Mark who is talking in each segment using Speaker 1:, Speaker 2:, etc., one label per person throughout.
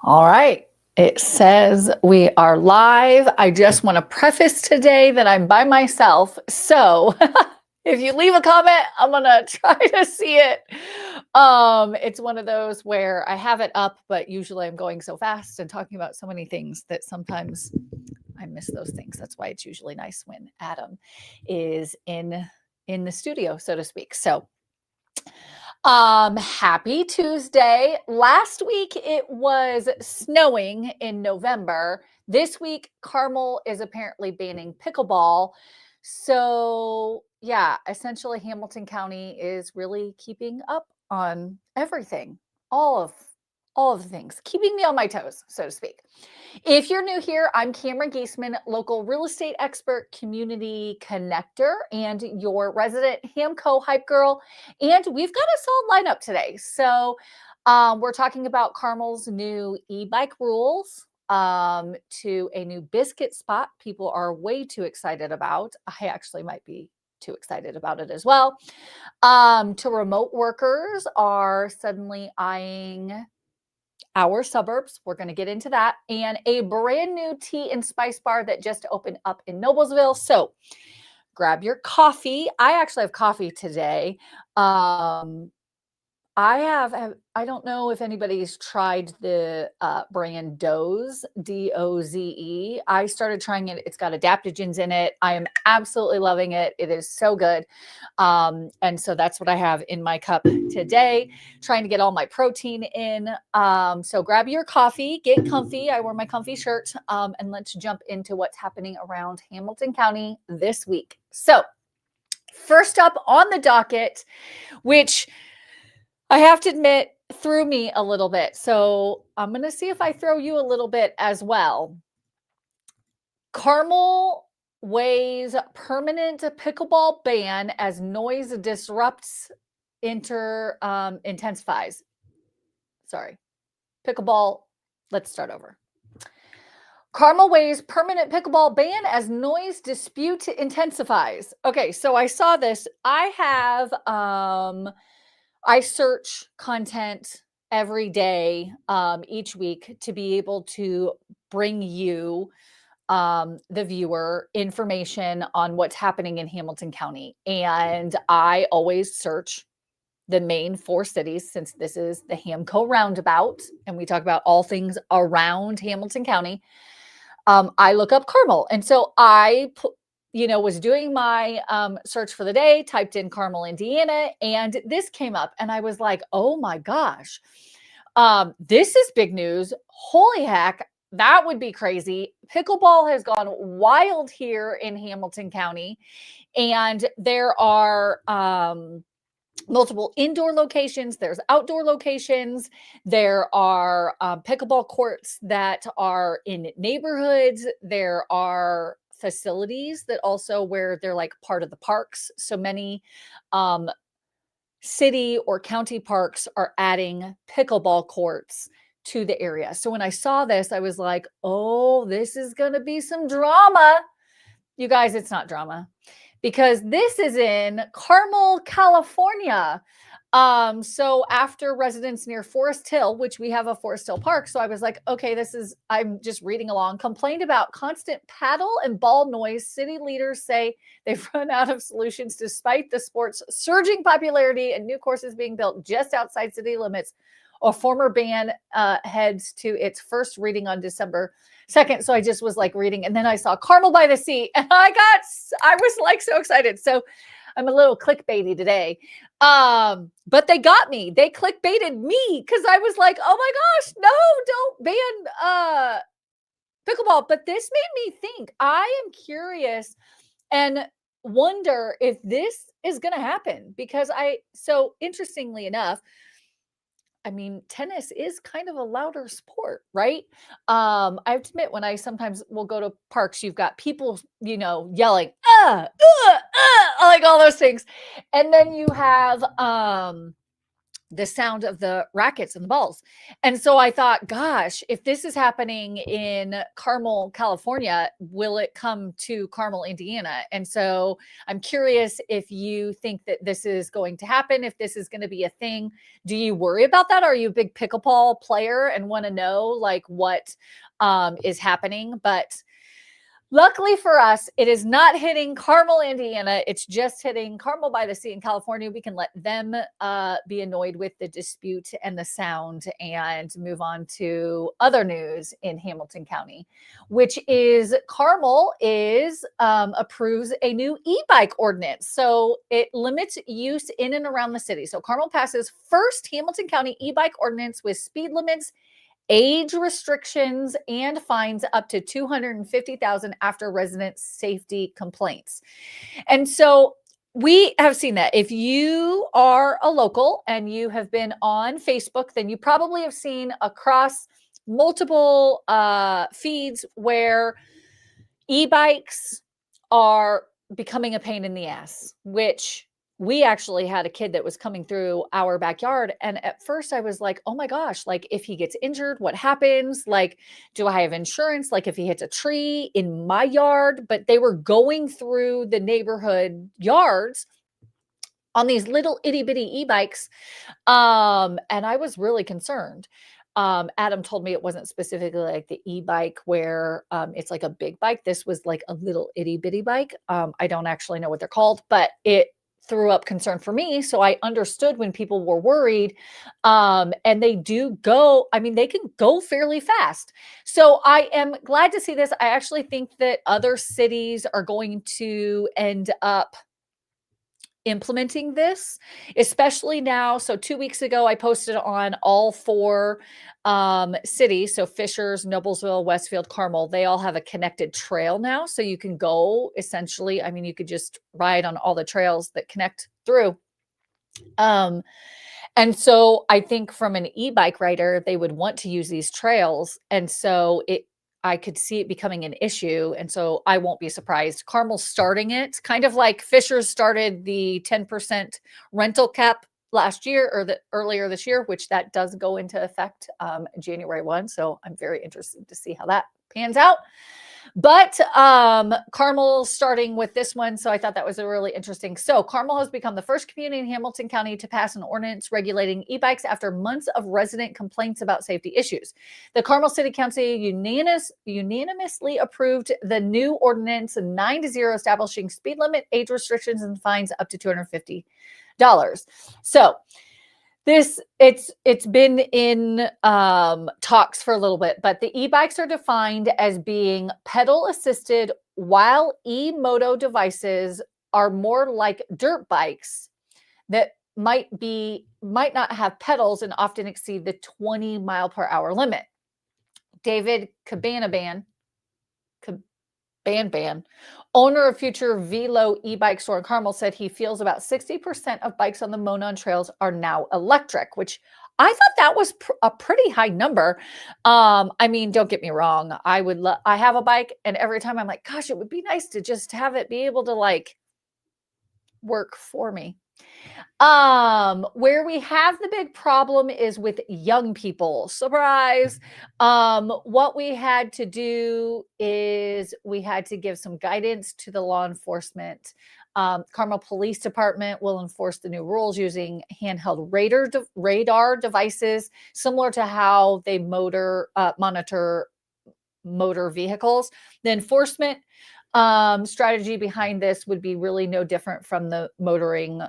Speaker 1: All right. It says we are live. I just want to preface today that I'm by myself. So if you leave a comment, I'm going to try to see it. It's one of those where I have it up, but usually I'm going so fast and talking about so many things that sometimes I miss those things. That's why it's usually nice when Adam is in the studio, so to speak. So happy Tuesday. Last week it was snowing in November. This week, Carmel is apparently banning pickleball. So, yeah, essentially Hamilton County is really keeping up on everything. All of the things, keeping me on my toes, so to speak. If you're new here, I'm Cameron Geesaman, local real estate expert, community connector, and your resident HamCo hype girl. And we've got a solid lineup today. So we're talking about Carmel's new e-bike rules, to a new biscuit spot people are way too excited about. I actually might be too excited about it as well. To remote workers are suddenly eyeing our suburbs. We're going to get into that. And a brand new tea and spice bar that just opened up in Noblesville. So grab your coffee. I actually have coffee today. I don't know if anybody's tried the brand Doze, Doze. I started trying it. It's got adaptogens in it. I am absolutely loving it. It is so good. And so that's what I have in my cup today, trying to get all my protein in. So grab your coffee, get comfy. I wore my comfy shirt, and let's jump into what's happening around Hamilton County this week. So first up on the docket, which I have to admit, threw me a little bit. So I'm going to see if I throw you a little bit as well. Carmel weighs permanent pickleball ban as noise disrupts intensifies. Sorry. Pickleball. Let's start over. Carmel weighs permanent pickleball ban as noise dispute intensifies. Okay, so I saw this. I search content every day, each week, to be able to bring you, the viewer, information on what's happening in Hamilton County. And I always search the main 4 cities, since this is the HamCo roundabout and we talk about all things around Hamilton County. I look up Carmel. And so I was doing my search for the day, typed in Carmel, Indiana, and this came up. And I was like, oh my gosh, this is big news. Holy heck, that would be crazy. Pickleball has gone wild here in Hamilton County. And there are multiple indoor locations. There's outdoor locations. There are pickleball courts that are in neighborhoods. There are facilities that also where they're like part of the parks. So many city or county parks are adding pickleball courts to the area. So when I saw this, I was like, oh, this is going to be some drama. You guys, it's not drama, because this is in Carmel, California. So after residents near Forest Hill, which we have a Forest Hill Park, so I was like, okay, I'm just reading along, complained about constant paddle and ball noise. City leaders say they've run out of solutions despite the sport's surging popularity and new courses being built just outside city limits. A former ban heads to its first reading on December 2nd. So I just was like reading, and then I saw Carmel by the Sea, and I was like so excited. So I'm a little clickbaity today. But they got me. They clickbaited me because I was like, oh my gosh, no, don't ban pickleball. But this made me think. I am curious and wonder if this is going to happen, because so interestingly enough, I mean, tennis is kind of a louder sport, right? I have to admit, when I sometimes will go to parks, you've got people, yelling, like all those things. And then you have the sound of the rackets and the balls. And so I thought, gosh, if this is happening in Carmel, California, will it come to Carmel, Indiana? And so I'm curious if you think that this is going to happen, if this is going to be a thing. Do you worry about that? Are you a big pickleball player and want to know like what is happening? But luckily for us, it is not hitting Carmel, Indiana. It's just hitting Carmel by the Sea in California. We can let them be annoyed with the dispute and the sound and move on to other news in Hamilton County, which is Carmel approves a new e-bike ordinance. So it limits use in and around the city. So Carmel passes first Hamilton County e-bike ordinance with speed limits, age restrictions, and fines up to $250,000 after resident safety complaints. And so we have seen that. If you are a local and you have been on Facebook, then you probably have seen across multiple feeds where e-bikes are becoming a pain in the ass, which we actually had a kid that was coming through our backyard. And at first I was like, oh my gosh, like if he gets injured, what happens? Like, do I have insurance? Like if he hits a tree in my yard? But they were going through the neighborhood yards on these little itty bitty e-bikes. And I was really concerned. Adam told me it wasn't specifically like the e-bike where it's like a big bike. This was like a little itty bitty bike. I don't actually know what they're called, but it threw up concern for me. So I understood when people were worried. And they do go, I mean, they can go fairly fast. So I am glad to see this. I actually think that other cities are going to end up implementing this, especially now. So 2 weeks ago, I posted on all 4 cities. So Fishers, Noblesville, Westfield, Carmel, they all have a connected trail now. So you can go essentially, I mean, you could just ride on all the trails that connect through. And so I think from an e-bike rider, they would want to use these trails. And so I could see it becoming an issue. And so I won't be surprised. Carmel's starting it, kind of like Fishers started the 10% rental cap last year or earlier this year, which that does go into effect January 1. So I'm very interested to see how that pans out. But Carmel's starting with this one. So I thought that was a really interesting. So Carmel has become the first community in Hamilton County to pass an ordinance regulating e-bikes after months of resident complaints about safety issues. The Carmel City Council unanimously approved the new ordinance 9-0 establishing speed limit, age restrictions, and fines up to $250. So it's been in talks for a little bit, but the e-bikes are defined as being pedal assisted, while e-moto devices are more like dirt bikes that might not have pedals and often exceed the 20 mile per hour limit. David Caban, owner of future Velo e-bike store in Carmel, said he feels about 60% of bikes on the Monon trails are now electric, which I thought that was a pretty high number. I mean, don't get me wrong. I have a bike and every time I'm like, gosh, it would be nice to just have it be able to like work for me. Where we have the big problem is with young people. Surprise. What we had to do is we had to give some guidance to the law enforcement. Carmel Police Department will enforce the new rules using handheld radar devices, similar to how they monitor motor vehicles. The enforcement strategy behind this would be really no different from the motoring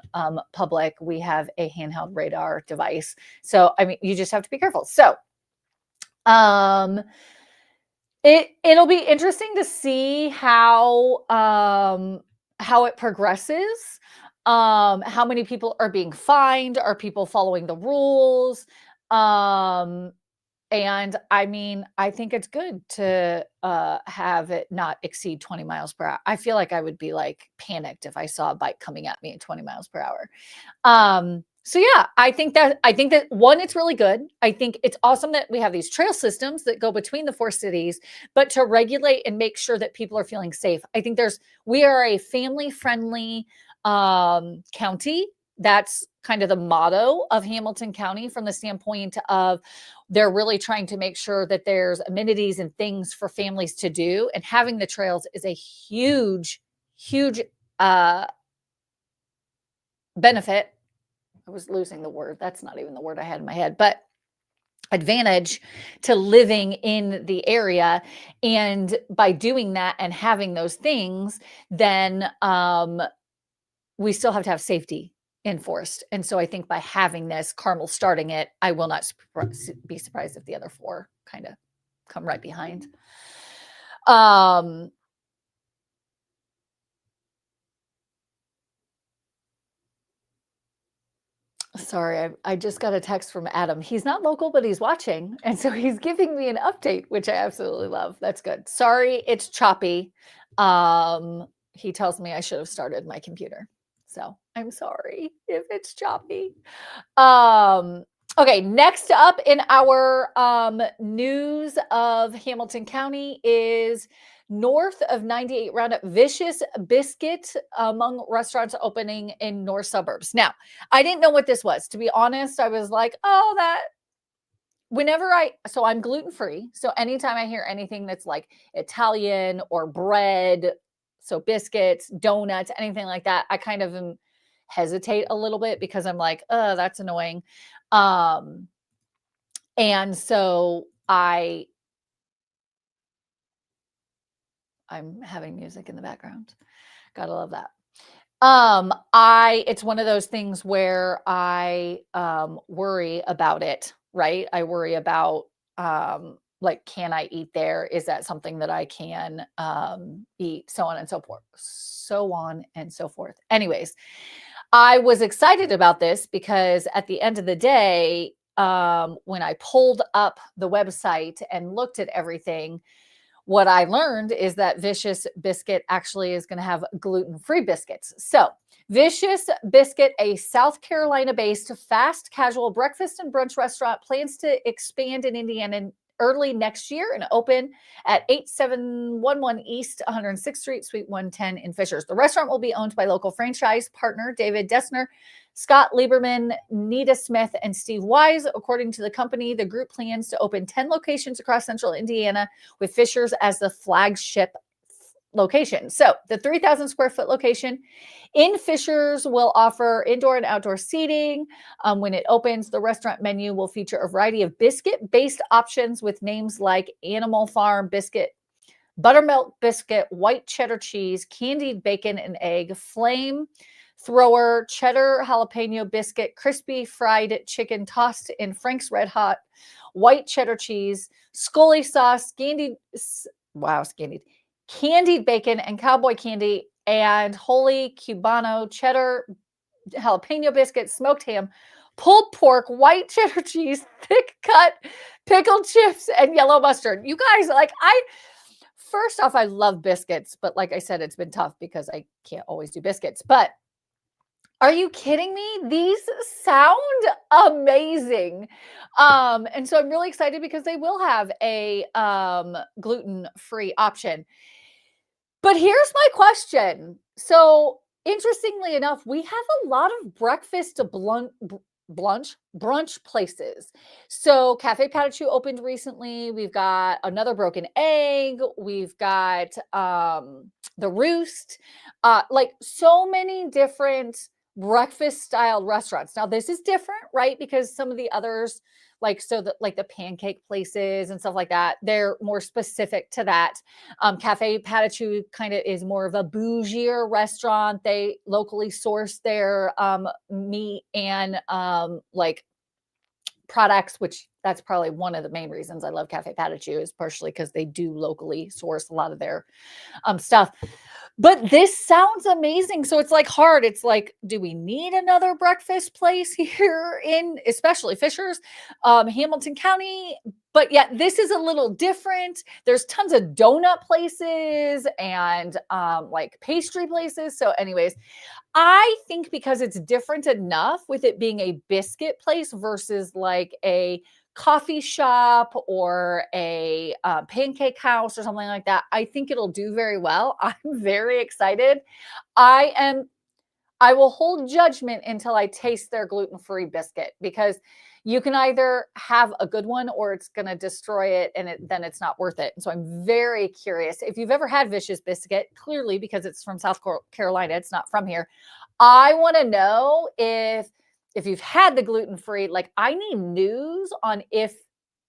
Speaker 1: public. We have a handheld radar device. So, I mean, you just have to be careful. So, it'll be interesting to see how it progresses. How many people are being fined? Are people following the rules? And I mean, I think it's good to have it not exceed 20 miles per hour. I feel like I would be like panicked if I saw a bike coming at me at 20 miles per hour. So yeah, I think that one, it's really good. I think it's awesome that we have these trail systems that go between the 4 cities, but to regulate and make sure that people are feeling safe. I think we are a family friendly county. That's kind of the motto of Hamilton County from the standpoint of they're really trying to make sure that there's amenities and things for families to do. And having the trails is a huge, huge uh, benefit. I was losing the word. That's not even the word I had in my head, but advantage to living in the area. And by doing that and having those things, then we still have to have safety enforced. And so I think by having this, Carmel starting it, I will not be surprised if the other 4 kind of come right behind. Sorry, I just got a text from Adam. He's not local, but he's watching. And so he's giving me an update, which I absolutely love. That's good. Sorry, it's choppy. He tells me I should have started my computer. So I'm sorry if it's choppy. Okay, next up in our news of Hamilton County is north of 98 Roundup, Vicious Biscuit among restaurants opening in north suburbs. Now, I didn't know what this was. To be honest, I was like, oh, that so I'm gluten-free. So anytime I hear anything that's like Italian or bread, so biscuits, donuts, anything like that, I kind of hesitate a little bit because I'm like, oh, that's annoying. And so I'm having music in the background. Gotta love that. It's one of those things where I worry about it, right? I worry about like, can I eat there? Is that something that I can eat? So on and so forth. So on and so forth. Anyways, I was excited about this because at the end of the day, when I pulled up the website and looked at everything, what I learned is that Vicious Biscuit actually is going to have gluten-free biscuits. So Vicious Biscuit, a South Carolina-based fast casual breakfast and brunch restaurant, plans to expand in Indiana early next year and open at 8711 East 106th Street, Suite 110 in Fishers. The restaurant will be owned by local franchise partner David Dessner, Scott Lieberman, Nita Smith, and Steve Wise. According to the company, the group plans to open 10 locations across central Indiana, with Fishers as the flagship location. So the 3,000 square foot location in Fishers will offer indoor and outdoor seating. When it opens, the restaurant menu will feature a variety of biscuit-based options with names like Animal Farm Biscuit, Buttermilk Biscuit, White Cheddar Cheese, Candied Bacon and Egg, Flame Thrower, Cheddar Jalapeno Biscuit, Crispy Fried Chicken tossed in Frank's Red Hot, White Cheddar Cheese, Scully Sauce, Candied Bacon and Cowboy Candy, and Holy Cubano Cheddar Jalapeno Biscuit, Smoked Ham, Pulled Pork, White Cheddar Cheese, Thick Cut, Pickled Chips, and Yellow Mustard. You guys, first off, I love biscuits, but like I said, it's been tough because I can't always do biscuits. But are you kidding me? These sound amazing. And so I'm really excited because they will have a gluten-free option. But here's my question. So interestingly enough, we have a lot of breakfast brunch places. So Cafe Patachou opened recently. We've got Another Broken Egg. We've got The Roost. Like so many different breakfast style restaurants. Now this is different, right? Because some of the others, like the pancake places and stuff like that, they're more specific to that. Cafe Patachou kind of is more of a bougier restaurant. They locally source their meat and products, which that's probably one of the main reasons I love Cafe Patachou, is partially because they do locally source a lot of their stuff. But this sounds amazing. So it's hard. It's like, do we need another breakfast place here in, especially Fishers, Hamilton County? But yet this is a little different. There's tons of donut places and pastry places. So anyways, I think because it's different enough with it being a biscuit place versus like a coffee shop or a pancake house or something like that, I think it'll do very well. I'm very excited. I I will hold judgment until I taste their gluten-free biscuit, because you can either have a good one or it's going to destroy it, and then it's not worth it. And so I'm very curious. If you've ever had Vicious Biscuit, clearly because it's from South Carolina, it's not from here. I want to know if you've had the gluten-free, like, I need news on if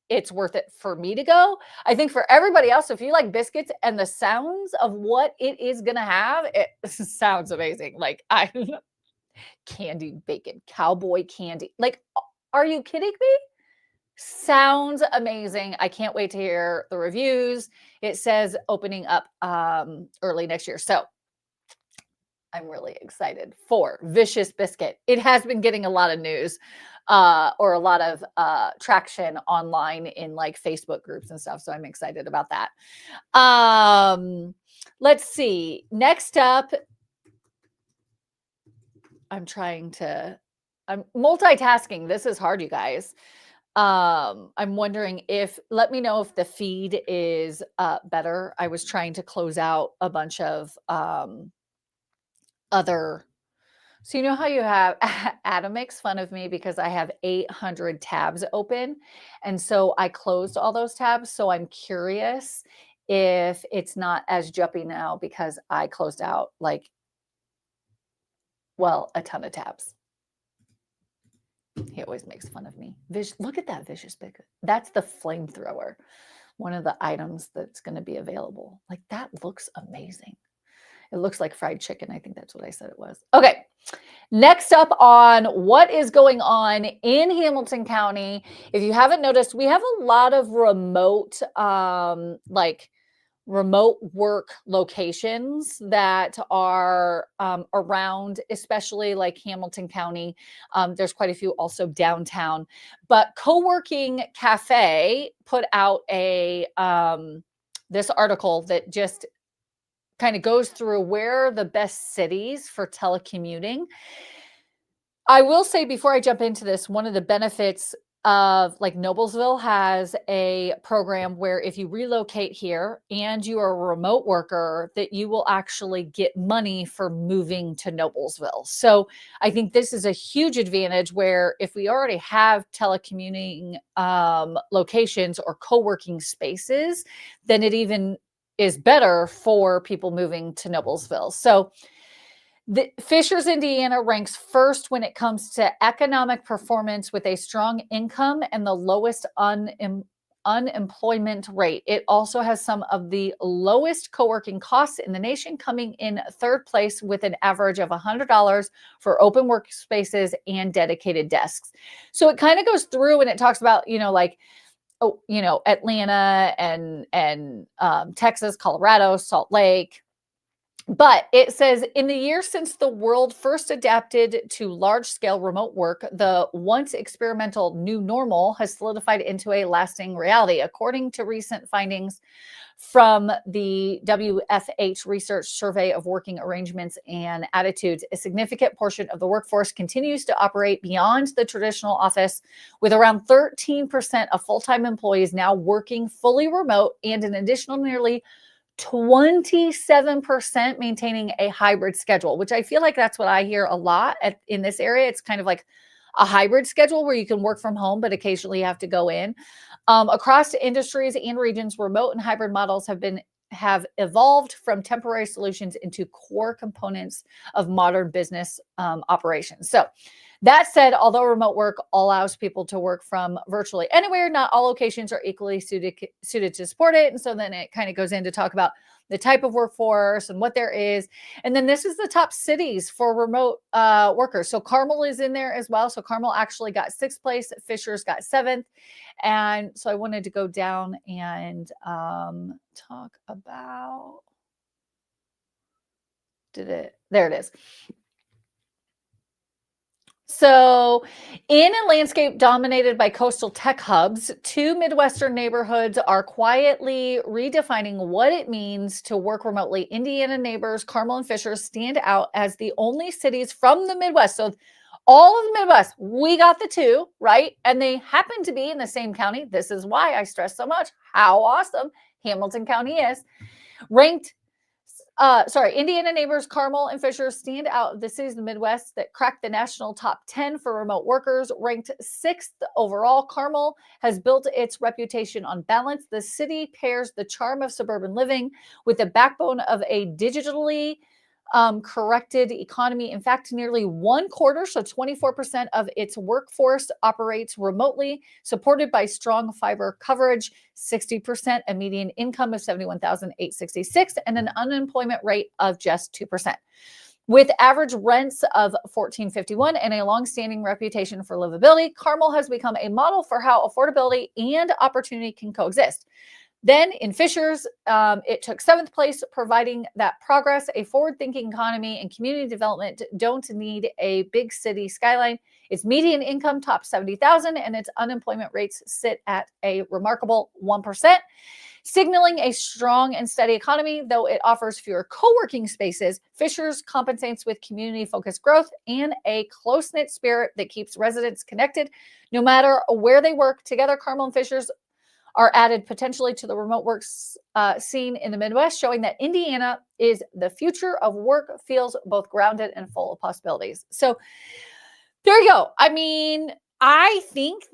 Speaker 1: it's worth it for me to go. I think for everybody else, if you like biscuits and the sounds of what it is going to have, it sounds amazing. Like, candied bacon, cowboy candy. Like, are you kidding me? Sounds amazing. I can't wait to hear the reviews. It says opening up early next year. So I'm really excited for Vicious Biscuit. It has been getting a lot of news or a lot of traction online in like Facebook groups and stuff. So I'm excited about that. Let's see. Next up, I'm multitasking. This is hard, you guys. I'm wondering let me know if the feed is better. I was trying to close out a bunch of other. So you know how you have Adam makes fun of me because I have 800 tabs open. And so I closed all those tabs. So I'm curious if it's not as jumpy now because I closed out a ton of tabs. He always makes fun of me. Look at that Vicious Biscuit. That's the flamethrower. One of the items that's going to be available. Like, that looks amazing. It looks like fried chicken. I think that's what I said it was. Okay. Next up on what is going on in Hamilton County. If you haven't noticed, we have a lot of remote work locations that are around, especially like Hamilton County. There's quite a few also downtown. But Co-working Cafe put out this article that just kind of goes through where are the best cities for telecommuting. I will say before I jump into this, one of the benefits of like Noblesville has a program where if you relocate here and you are a remote worker, that you will actually get money for moving to Noblesville. So I think this is a huge advantage where if we already have telecommuting locations or co-working spaces, then it even is better for people moving to Noblesville. So Fishers, Indiana ranks first when it comes to economic performance with a strong income and the lowest unemployment rate. It also has some of the lowest co-working costs in the nation, coming in third place with an average of $100 for open workspaces and dedicated desks. So it kind of goes through and it talks about, Atlanta and Texas, Colorado, Salt Lake. But it says in the years since the world first adapted to large-scale remote work, the once experimental new normal has solidified into a lasting reality. According to recent findings from the WFH Research Survey of Working Arrangements and Attitudes, a significant portion of the workforce continues to operate beyond the traditional office, with around 13% of full-time employees now working fully remote and an additional nearly 27% maintaining a hybrid schedule, which I feel like that's what I hear a lot in this area. It's kind of like a hybrid schedule where you can work from home, but occasionally you have to go in. Across industries and regions, remote and hybrid models have evolved from temporary solutions into core components of modern business operations. So that said, although remote work allows people to work from virtually anywhere, not all locations are equally suited to support it. And so then it kind of goes in to talk about the type of workforce and what there is. And then this is the top cities for remote workers. So Carmel is in there as well. So Carmel actually got 6th place. Fishers got 7th. And so I wanted to go down and talk about, there it is. So in a landscape dominated by coastal tech hubs, 2 Midwestern neighborhoods are quietly redefining what it means to work remotely. Indiana neighbors Carmel and Fishers stand out as the only cities from the Midwest. So all of the Midwest, we got the 2, right? And they happen to be in the same county. This is why I stress so much how awesome Hamilton County is. Ranked Indiana neighbors Carmel and Fishers stand out of the cities of the Midwest that cracked the national top 10 for remote workers, ranked 6th overall. Carmel has built its reputation on balance. The city pairs the charm of suburban living with the backbone of a digitally corrected economy. In fact, nearly one quarter, so 24% of its workforce operates remotely, supported by strong fiber coverage, 60%, a median income of $71,866, and an unemployment rate of just 2%. With average rents of $14.51 and a long-standing reputation for livability, Carmel has become a model for how affordability and opportunity can coexist. Then in Fishers, it took 7th place, providing that progress, a forward-thinking economy, and community development don't need a big city skyline. Its median income tops $70,000, and its unemployment rates sit at a remarkable 1%, signaling a strong and steady economy. Though it offers fewer co-working spaces, Fishers compensates with community-focused growth and a close-knit spirit that keeps residents connected, no matter where they work. Together, Carmel and Fishers are added potentially to the remote works scene in the Midwest, showing that Indiana is the future of work, feels both grounded and full of possibilities. So there you go. I mean, I think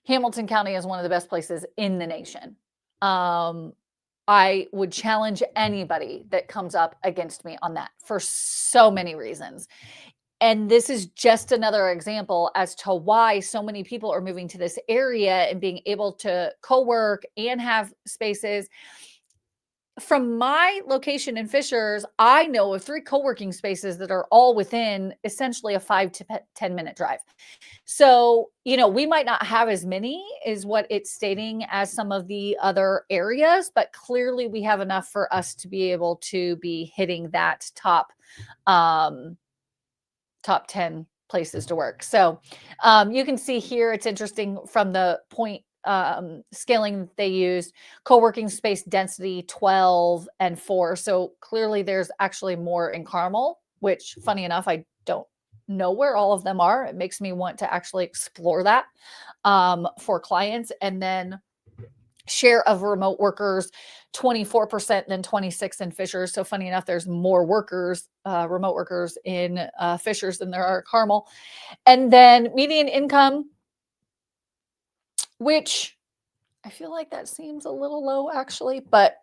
Speaker 1: Hamilton County is one of the best places in the nation. I would challenge anybody that comes up against me on that for so many reasons. And this is just another example as to why so many people are moving to this area and being able to co-work and have spaces. From my location in Fishers, I know of 3 co-working spaces that are all within essentially a 5 to 10 minute drive. So, we might not have as many as what it's stating as some of the other areas, but clearly we have enough for us to be able to be hitting that top 10 places to work. So you can see here, it's interesting from the point scaling they used, co-working space density 12 and 4. So clearly there's actually more in Carmel, which funny enough, I don't know where all of them are. It makes me want to actually explore that for clients. And then share of remote workers, 24% than 26 in Fishers. So funny enough, there's more workers, remote workers in Fishers than there are at Carmel. And then median income, which I feel like that seems a little low actually, but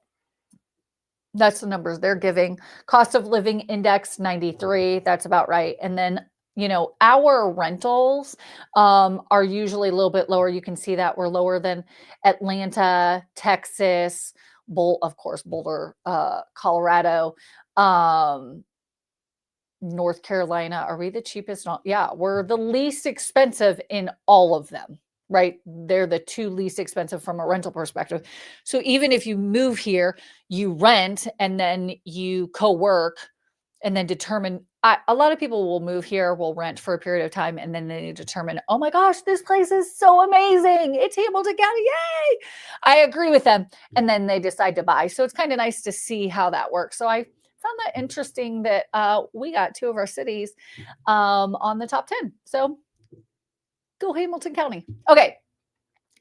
Speaker 1: that's the numbers they're giving. Cost of living index 93, that's about right. And then our rentals are usually a little bit lower. You can see that we're lower than Atlanta, Texas, of course, Boulder, Colorado, North Carolina. Are we the cheapest? Yeah, we're the least expensive in all of them, right? They're the 2 least expensive from a rental perspective. So even if you move here, you rent and then you co-work and then determine, a lot of people will move here, will rent for a period of time, and then they determine, oh my gosh, this place is so amazing. It's Hamilton County. Yay. I agree with them. And then they decide to buy. So it's kind of nice to see how that works. So I found that interesting that we got 2 of our cities on the top 10. So go Hamilton County. Okay.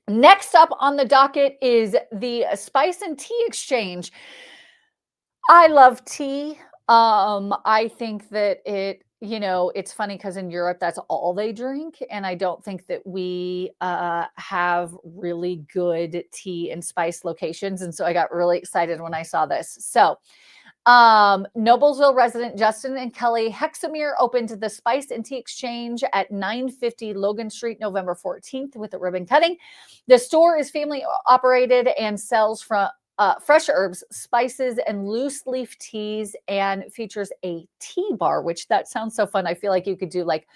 Speaker 1: Next up on the docket is the Spice and Tea Exchange. I love tea. I think that it's funny because in Europe, that's all they drink. And I don't think that we have really good tea and spice locations. And so I got really excited when I saw this. So Noblesville resident Justin and Kelly Hexamere opened the Spice and Tea Exchange at 950 Logan Street, November 14th with a ribbon cutting. The store is family operated and sells from fresh herbs, spices, and loose leaf teas, and features a tea bar, which that sounds so fun. I feel like you could do like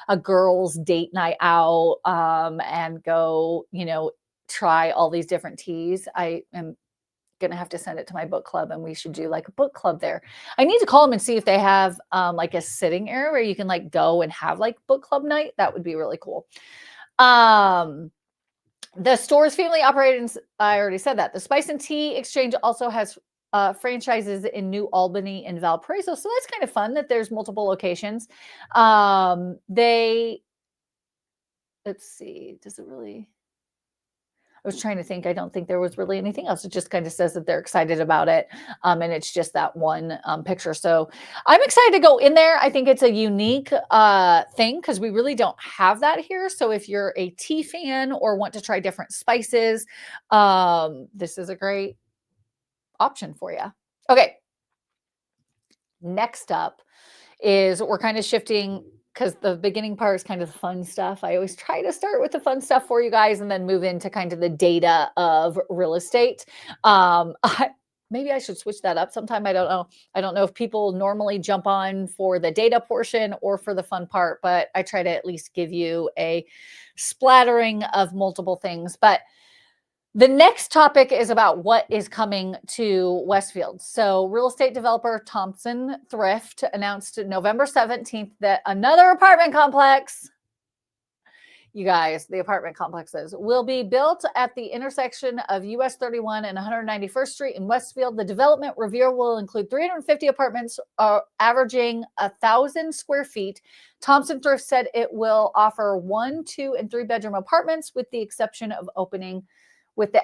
Speaker 1: a girls' date night out and go, try all these different teas. I am going to have to send it to my book club and we should do like a book club there. I need to call them and see if they have like a sitting area where you can like go and have like book club night. That would be really cool. The store is family operated, and I already said that. The Spice and Tea Exchange also has franchises in New Albany and Valparaiso. So that's kind of fun that there's multiple locations. Let's see, does it really? was trying to think. I don't think there was really anything else. It just kind of says that they're excited about it. And it's just that one picture. So I'm excited to go in there. I think it's a unique thing because we really don't have that here. So if you're a tea fan or want to try different spices, this is a great option for you. Okay. Next up is we're kind of shifting because the beginning part is kind of the fun stuff. I always try to start with the fun stuff for you guys and then move into kind of the data of real estate. Maybe I should switch that up sometime. I don't know. I don't know if people normally jump on for the data portion or for the fun part, but I try to at least give you a splattering of multiple things. But the next topic is about what is coming to Westfield. So real estate developer Thompson Thrift announced November 17th that another apartment complex, you guys, the apartment complexes, will be built at the intersection of US 31 and 191st Street in Westfield. The development review will include 350 apartments averaging 1,000 square feet. Thompson Thrift said it will offer 1, 2, and 3 bedroom apartments with the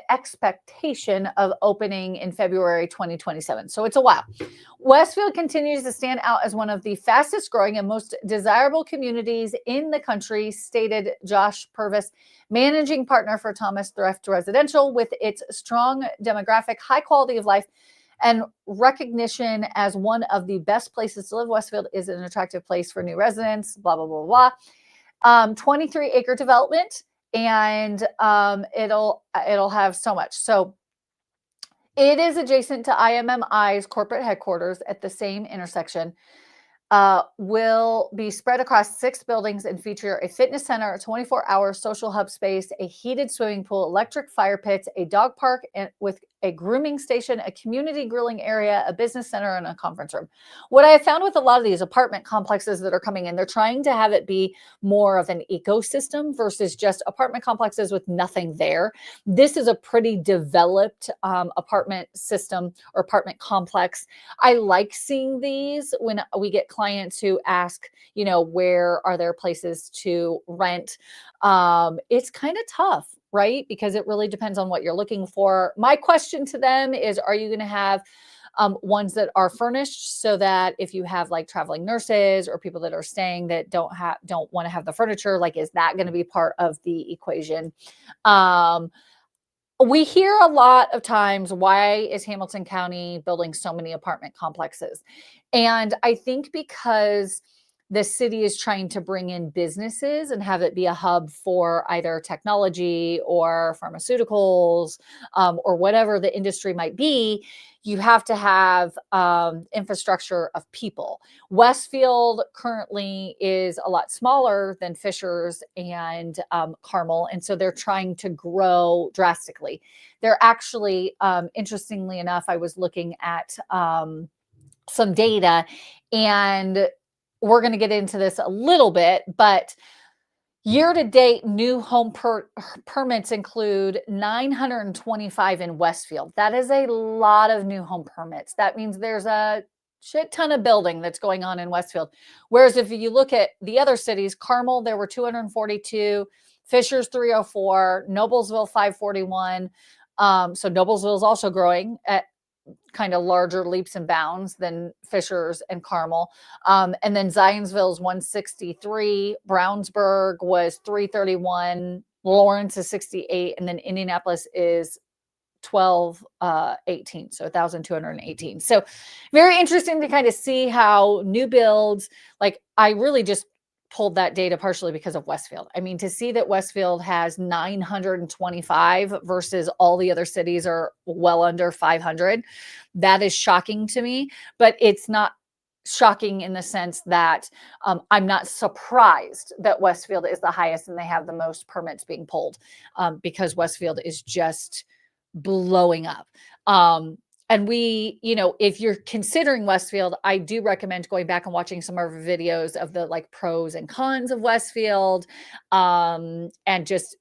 Speaker 1: expectation of opening in February 2027. So it's a while. Westfield continues to stand out as one of the fastest growing and most desirable communities in the country, stated Josh Purvis, managing partner for Thomas Thrift Residential. With its strong demographic, high quality of life, and recognition as one of the best places to live, Westfield is an attractive place for new residents, blah, blah, blah, blah. 23-acre development. And it'll have so much. So it is adjacent to IMMI's corporate headquarters at the same intersection. Will be spread across 6 buildings and feature a fitness center, a 24-hour social hub space, a heated swimming pool, electric fire pits, a dog park with a grooming station, a community grilling area, a business center, and a conference room. What I have found with a lot of these apartment complexes that are coming in, they're trying to have it be more of an ecosystem versus just apartment complexes with nothing there. This is a pretty developed apartment system or apartment complex. I like seeing these when we get clients who ask, where are there places to rent? It's kind of tough, right? Because it really depends on what you're looking for. My question to them is, are you going to have ones that are furnished so that if you have like traveling nurses or people that are staying that don't want to have the furniture, like, is that going to be part of the equation? We hear a lot of times, why is Hamilton County building so many apartment complexes? And I think because the city is trying to bring in businesses and have it be a hub for either technology or pharmaceuticals or whatever the industry might be, you have to have infrastructure of people. Westfield currently is a lot smaller than Fishers and Carmel, and so they're trying to grow drastically. They're actually, interestingly enough, I was looking at some data, and we're going to get into this a little bit, but year-to-date new home permits include 925 in Westfield. That is a lot of new home permits. That means there's a shit ton of building that's going on in Westfield. Whereas if you look at the other cities, Carmel, there were 242, Fishers 304, Noblesville 541. So Noblesville is also growing at kind of larger leaps and bounds than Fishers and Carmel. And then Zionsville is 163, Brownsburg was 331, Lawrence is 68, and then Indianapolis is 1218, so 1,218. So very interesting to kind of see how new builds, like, I really just pulled that data partially because of Westfield. I mean, to see that Westfield has 925 versus all the other cities are well under 500, that is shocking to me. But it's not shocking in the sense that I'm not surprised that Westfield is the highest and they have the most permits being pulled, because Westfield is just blowing up. And we, if you're considering Westfield, I do recommend going back and watching some of our videos of the like pros and cons of Westfield, and just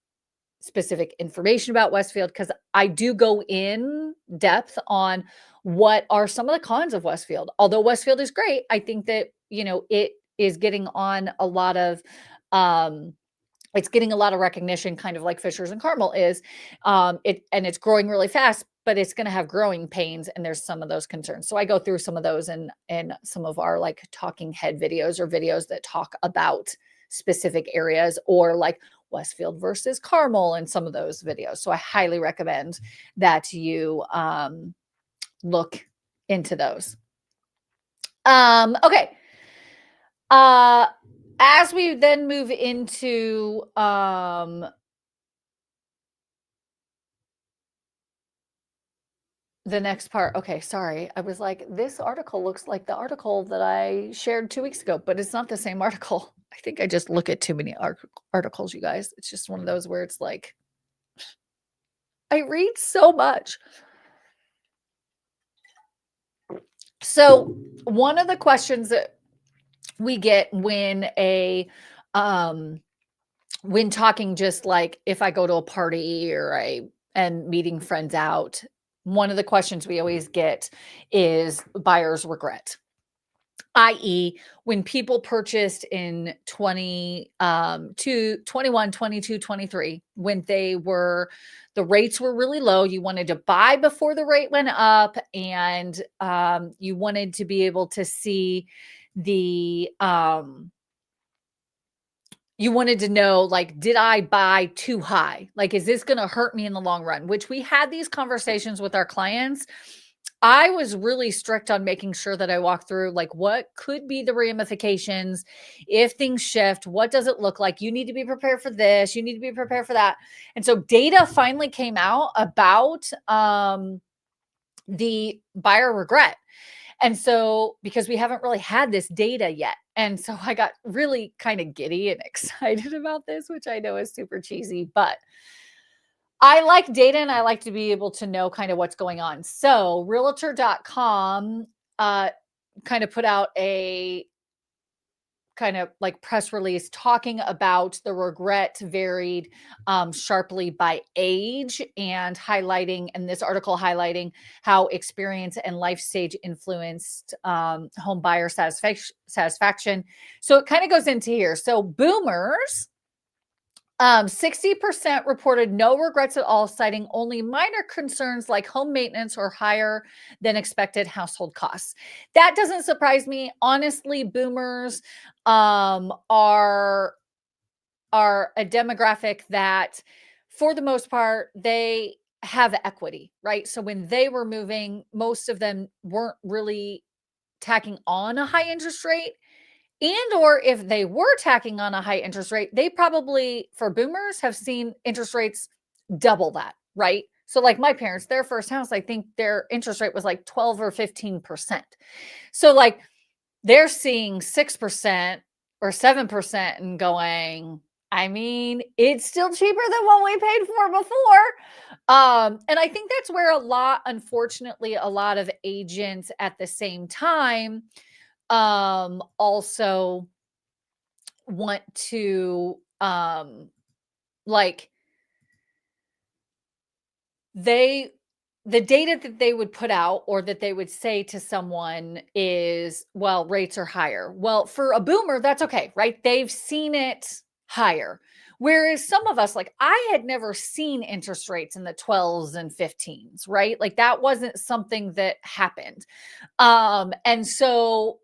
Speaker 1: specific information about Westfield, because I do go in depth on what are some of the cons of Westfield. Although Westfield is great, I think that, it is getting on a lot of It's getting a lot of recognition, kind of like Fishers and Carmel is. It's growing really fast, but it's going to have growing pains, and there's some of those concerns. So I go through some of those in some of our like talking head videos or videos that talk about specific areas, or like Westfield versus Carmel and some of those videos. So I highly recommend that you look into those. Okay. As we then move into the next part. Okay, sorry. I was like, this article looks like the article that I shared 2 weeks ago, but it's not the same article. I think I just look at too many articles, you guys. It's just one of those where it's like, I read so much. So one of the questions that we get when when talking, just like if I go to a party and meeting friends out, one of the questions we always get is buyer's regret, i.e., when people purchased in 21, 22, 23, when the rates were really low, you wanted to buy before the rate went up, and you wanted to be able to see you wanted to know, like, did I buy too high? Like, is this going to hurt me in the long run? Which we had these conversations with our clients. I was really strict on making sure that I walked through, like, what could be the ramifications if things shift? What does it look like? You need to be prepared for this. You need to be prepared for that. And so data finally came out about the buyer regret. And so, because we haven't really had this data yet. And so I got really kind of giddy and excited about this, which I know is super cheesy, but I like data and I like to be able to know kind of what's going on. So realtor.com kind of put out a kind of like press release talking about the regret varied sharply by age, and highlighting, and this article highlighting how experience and life stage influenced home buyer satisfaction. So it kind of goes into here. So boomers, 60% reported no regrets at all, citing only minor concerns like home maintenance or higher than expected household costs. That doesn't surprise me. Honestly, boomers are a demographic that, for the most part, they have equity, right? So when they were moving, most of them weren't really tacking on a high interest rate. And or if they were tacking on a high interest rate, they probably, for boomers, have seen interest rates double that, right? So like my parents, their first house, I think their interest rate was like 12 or 15%. So like they're seeing 6% or 7% and going, I mean, it's still cheaper than what we paid for before. And I think that's where unfortunately, a lot of agents at the same time also want to like the data that they would put out, or that they would say to someone, is, well, rates are higher. Well, for a boomer, that's okay, right? They've seen it higher. Whereas some of us, like I had never seen interest rates in the 12s and 15s, right? Like that wasn't something that happened. And so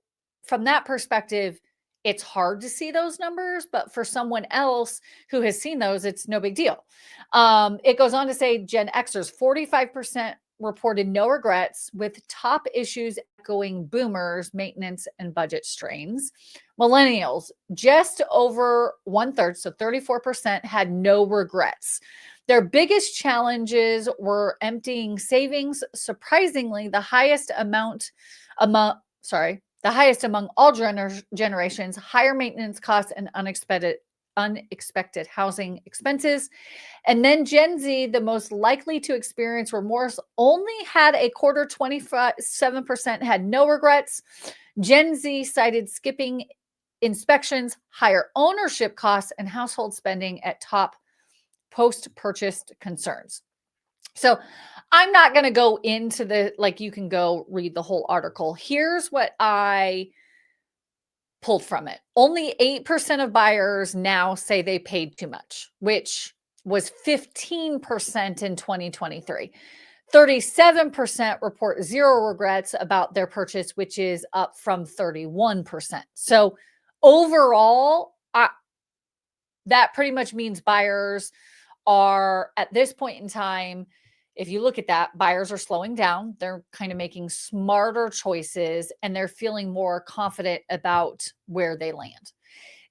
Speaker 1: from that perspective, it's hard to see those numbers, but for someone else who has seen those, it's no big deal. It goes on to say Gen Xers, 45% reported no regrets, with top issues echoing boomers, maintenance and budget strains. Millennials, just over 1/3, so 34%, had no regrets. Their biggest challenges were emptying savings, surprisingly the highest among all generations, higher maintenance costs and unexpected housing expenses. And then Gen Z, the most likely to experience remorse, only had a quarter, 27% had no regrets. Gen Z cited skipping inspections, higher ownership costs, and household spending at top post-purchase concerns. So I'm not going to go into you can go read the whole article. Here's what I pulled from it. Only 8% of buyers now say they paid too much, which was 15% in 2023. 37% report zero regrets about their purchase, which is up from 31%. So overall, that pretty much means buyers are at this point in time, if you look at that, buyers are slowing down. They're kind of making smarter choices and they're feeling more confident about where they land.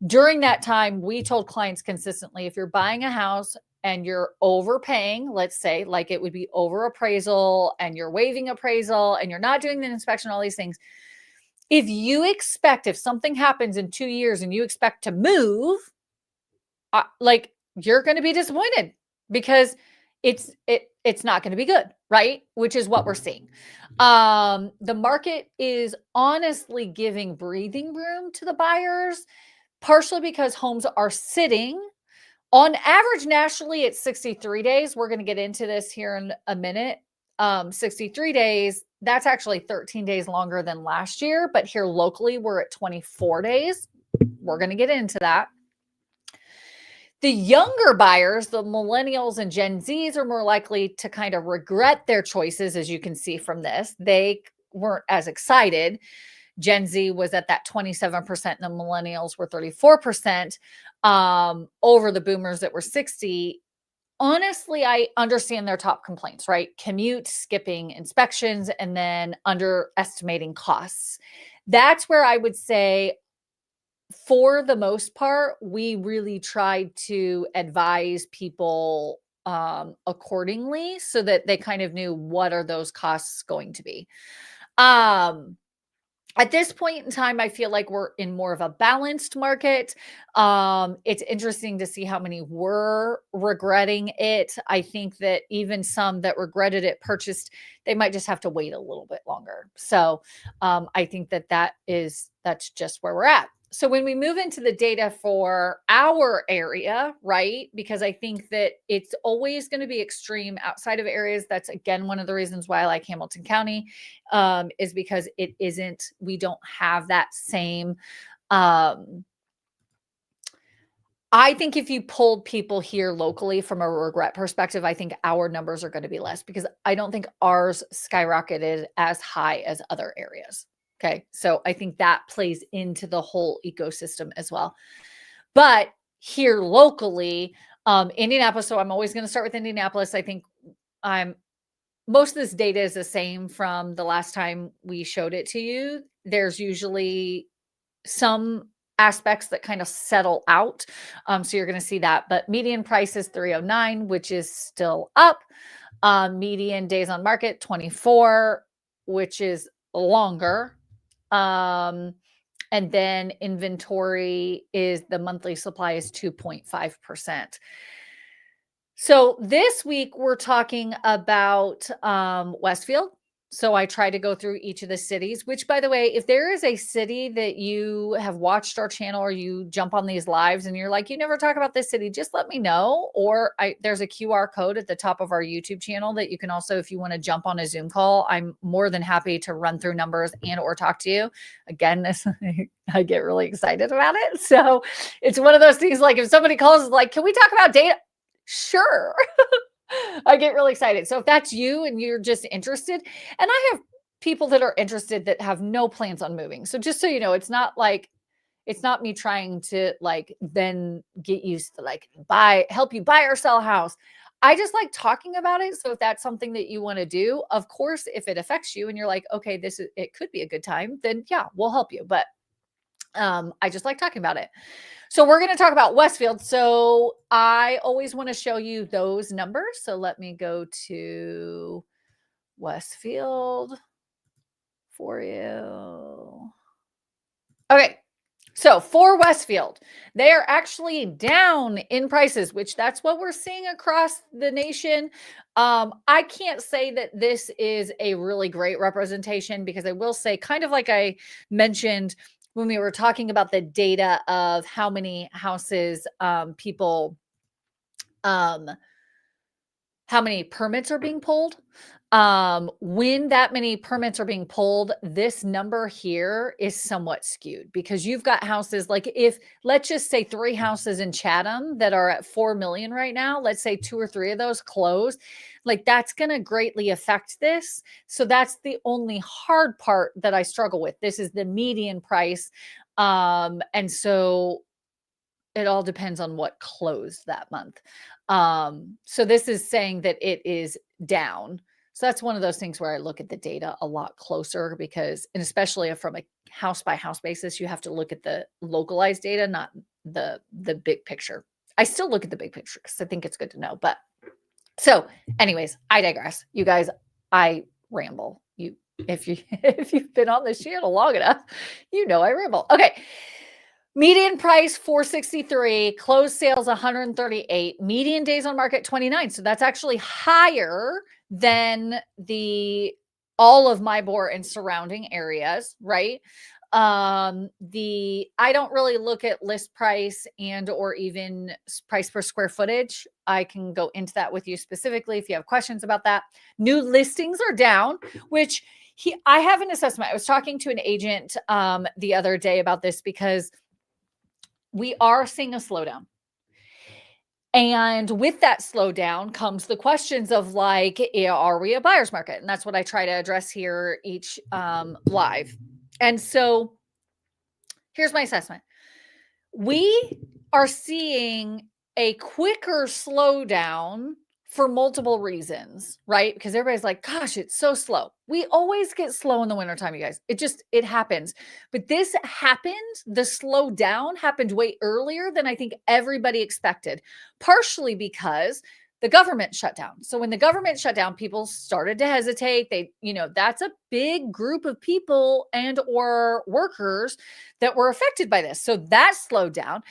Speaker 1: During that time, we told clients consistently, if you're buying a house and you're overpaying, let's say like it would be over appraisal and you're waiving appraisal and you're not doing the inspection, all these things. If you expect, if something happens in 2 years and you expect to move, like you're going to be disappointed because it's not going to be good, right? Which is what we're seeing. The market is honestly giving breathing room to the buyers, partially because homes are sitting on average nationally. It's 63 days. We're going to get into this here in a minute. 63 days. That's actually 13 days longer than last year, but here locally we're at 24 days. We're going to get into that. The younger buyers, the millennials and Gen Zs, are more likely to kind of regret their choices, as you can see from this. They weren't as excited. Gen Z was at that 27%, and the millennials were 34% over the boomers that were 60. Honestly, I understand their top complaints, right? Commute, skipping inspections, and then underestimating costs. That's where I would say, for the most part, we really tried to advise people accordingly so that they kind of knew what are those costs going to be. At this point in time, I feel like we're in more of a balanced market. It's interesting to see how many were regretting it. I think that even some that regretted it purchased, they might just have to wait a little bit longer. So I think that that's just where we're at. So when we move into the data for our area, right? Because I think that it's always going to be extreme outside of areas. That's again, one of the reasons why I like Hamilton County, is because we don't have that same, I think if you pulled people here locally from a regret perspective, I think our numbers are going to be less because I don't think ours skyrocketed as high as other areas. Okay. So I think that plays into the whole ecosystem as well. But here locally, Indianapolis, so I'm always going to start with Indianapolis. I think most of this data is the same from the last time we showed it to you. There's usually some aspects that kind of settle out. So you're going to see that. But median price is 309, which is still up. Median days on market, 24, which is longer. And then inventory is the monthly supply is 2.5%. So this week we're talking about Westfield. So I try to go through each of the cities, which, by the way, if there is a city that you have watched our channel or you jump on these lives and you're like, you never talk about this city, just let me know. Or there's a QR code at the top of our YouTube channel that you can also, if you want to jump on a Zoom call, I'm more than happy to run through numbers and or talk to you. Again, I get really excited about it. So it's one of those things like if somebody calls, like, can we talk about data? Sure. I get really excited. So if that's you and you're just interested, and I have people that are interested that have no plans on moving. So just so you know, it's not me trying to like then get you to like help you buy or sell a house. I just like talking about it. So if that's something that you want to do, of course, if it affects you and you're like, okay, it could be a good time, then yeah, we'll help you. But I just like talking about it. So we're going to talk about Westfield. So I always want to show you those numbers. So let me go to Westfield for you. Okay. So for Westfield, they are actually down in prices, which that's what we're seeing across the nation. I can't say that this is a really great representation because I will say, kind of like I mentioned when we were talking about the data of how many houses people how many permits are being pulled. When that many permits are being pulled, this number here is somewhat skewed because you've got houses like if let's just say 3 houses in Chatham that are at 4 million right now, let's say 2 or 3 of those close, like that's going to greatly affect this. So that's the only hard part that I struggle with. This is the median price. And so it all depends on what closed that month. So this is saying that it is down. So that's one of those things where I look at the data a lot closer because, and especially from a house by house basis, you have to look at the localized data, not the big picture. I still look at the big picture because I think it's good to know. But so, anyways, I digress. You guys, I ramble. If you've been on this channel long enough, you know I ramble. Okay. Median price 463, closed sales 138, median days on market 29. So that's actually higher than all of Mybor and surrounding areas, right? I don't really look at list price and or even price per square footage. I can go into that with you specifically if you have questions about that. New listings are down, which I have an assessment. I was talking to an agent the other day about this because we are seeing a slowdown. And with that slowdown comes the questions of like, are we a buyer's market? And that's what I try to address here each live. And so here's my assessment. We are seeing a quicker slowdown for multiple reasons, right? Because everybody's like, gosh, it's so slow. We always get slow in the wintertime, you guys. It happens. But this happened, the slowdown happened way earlier than I think everybody expected, partially because the government shut down. So when the government shut down, people started to hesitate. That's a big group of people and or workers that were affected by this. So that slowed down.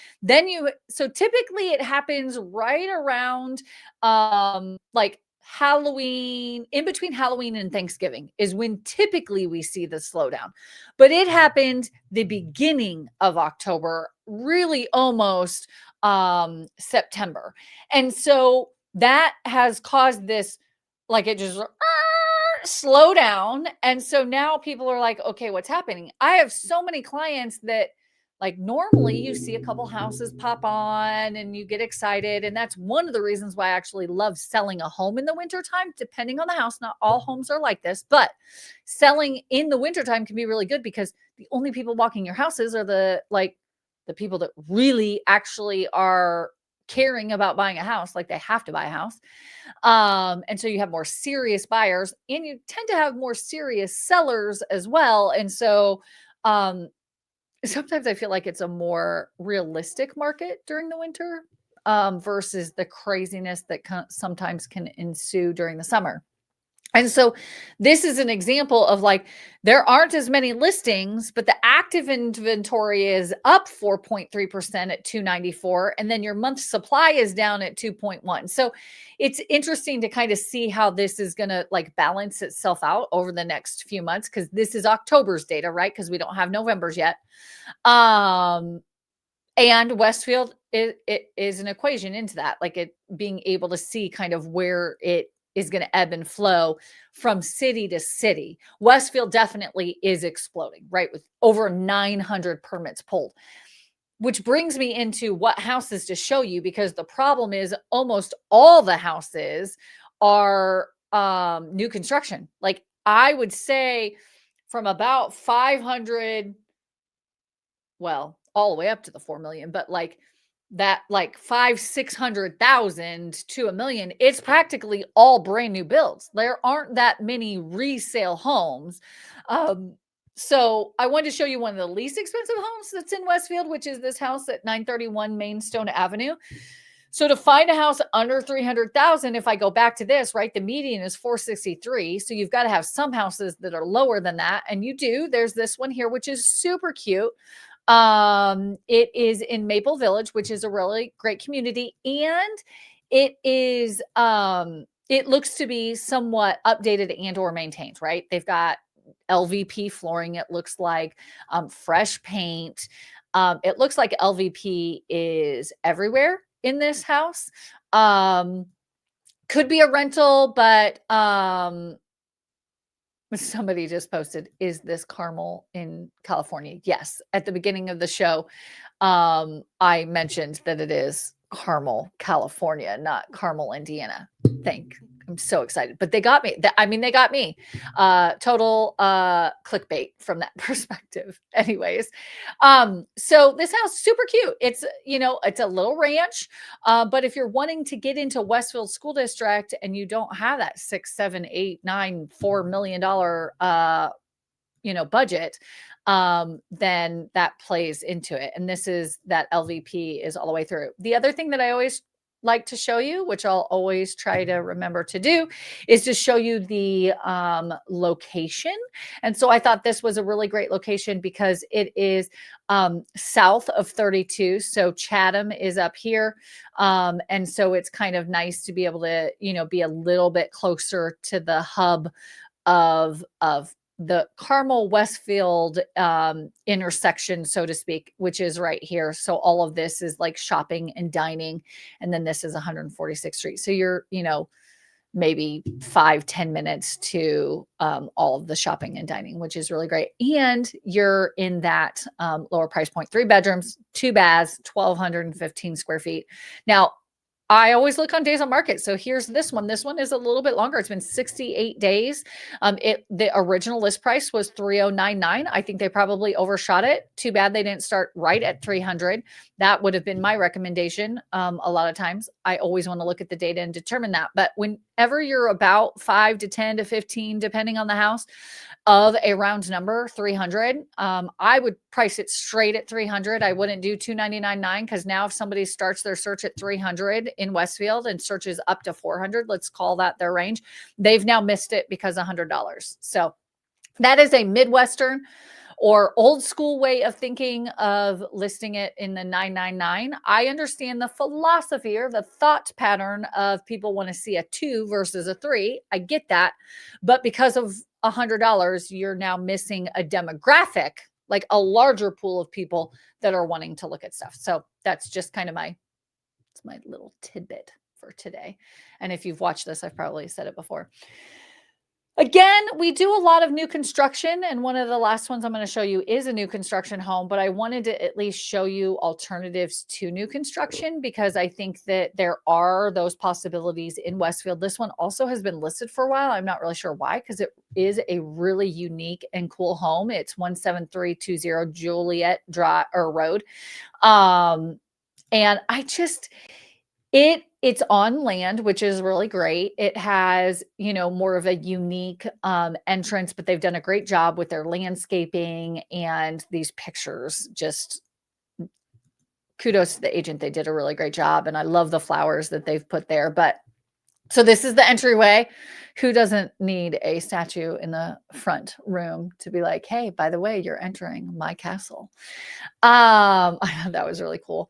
Speaker 1: So typically it happens right around like Halloween, in between Halloween and Thanksgiving is when typically we see the slowdown. But it happened the beginning of October, really almost September. And so that has caused this, like it just slow down. And so now people are like, okay, what's happening? I have so many clients that like normally you see a couple houses pop on and you get excited. And that's one of the reasons why I actually love selling a home in the wintertime, depending on the house. Not all homes are like this, but selling in the wintertime can be really good because the only people walking your houses are the people that really actually are caring about buying a house, like they have to buy a house. And so you have more serious buyers and you tend to have more serious sellers as well. And so sometimes I feel like it's a more realistic market during the winter versus the craziness that sometimes can ensue during the summer. And so this is an example of like, there aren't as many listings, but the active inventory is up 4.3% at 294. And then your month supply is down at 2.1. So it's interesting to kind of see how this is going to like balance itself out over the next few months. Cause this is October's data, right? Cause we don't have November's yet. And Westfield is an equation into that, like it being able to see kind of where it is going to ebb and flow from city to city. Westfield definitely is exploding, right? With over 900 permits pulled, which brings me into what houses to show you, because the problem is almost all the houses are new construction. Like I would say from about 500, well, all the way up to the 4 million, but like that, like 600,000 to $1 million, it's practically all brand new builds. There aren't that many resale homes. So I wanted to show you one of the least expensive homes that's in Westfield, which is this house at 931 Mainstone Avenue. So to find a house under 300,000, if I go back to this, right, the median is 463. So you've got to have some houses that are lower than that. And you do. There's this one here, which is super cute. It is in Maple Village, which is a really great community. And it is, it looks to be somewhat updated and or maintained, right? They've got LVP flooring. It looks like, fresh paint. It looks like LVP is everywhere in this house. Could be a rental, but somebody just posted, is this Carmel in California? Yes. At the beginning of the show, I mentioned that it is Carmel, California, not Carmel, Indiana. I'm so excited, but they got me. They got me. Total clickbait from that perspective. Anyways, so this house super cute. It's it's a little ranch, but if you're wanting to get into Westfield School District and you don't have that $6, $7, $8, $9, $4 million budget, then that plays into it. And this is that LVP is all the way through. The other thing that I always like to show you, which I'll always try to remember to do, is to show you the location. And so I thought this was a really great location because it is south of 32. So Chatham is up here. And so it's kind of nice to be able to, be a little bit closer to the hub of the Carmel Westfield intersection, so to speak, which is right here. So all of this is like shopping and dining. And then this is 146th Street. So you're, maybe 5-10 minutes to all of the shopping and dining, which is really great. And you're in that lower price point, 3 bedrooms, 2 baths, 1,215 square feet. Now, I always look on days on market. So here's this one. This one is a little bit longer. It's been 68 days. The original list price was 3,099. I think they probably overshot it. Too bad they didn't start right at 300. That would have been my recommendation. A lot of times I always want to look at the data and determine that. But whenever you're about 5 to 10 to 15, depending on the house, of a round number, 300, I would price it straight at 300. I wouldn't do 299.9 because now if somebody starts their search at 300 in Westfield and searches up to 400, let's call that their range, they've now missed it because $100. So that is a Midwestern or old school way of thinking of listing it in the 999. I understand the philosophy or the thought pattern of people want to see a 2 versus a 3. I get that. But because of $100, you're now missing a demographic, like a larger pool of people that are wanting to look at stuff. So that's just kind of my little tidbit for today. And if you've watched this, I've probably said it before. Again, we do a lot of new construction, and one of the last ones I'm going to show you is a new construction home, but I wanted to at least show you alternatives to new construction because I think that there are those possibilities in Westfield. This one also has been listed for a while. I'm not really sure why, because it is a really unique and cool home. It's 17320 Juliet Drive or Road. And I just... It's on land, which is really great. It has, more of a unique entrance, but they've done a great job with their landscaping and these pictures. Just kudos to the agent. They did a really great job. And I love the flowers that they've put there. But so this is the entryway. Who doesn't need a statue in the front room to be like, hey, by the way, you're entering my castle. I thought that was really cool.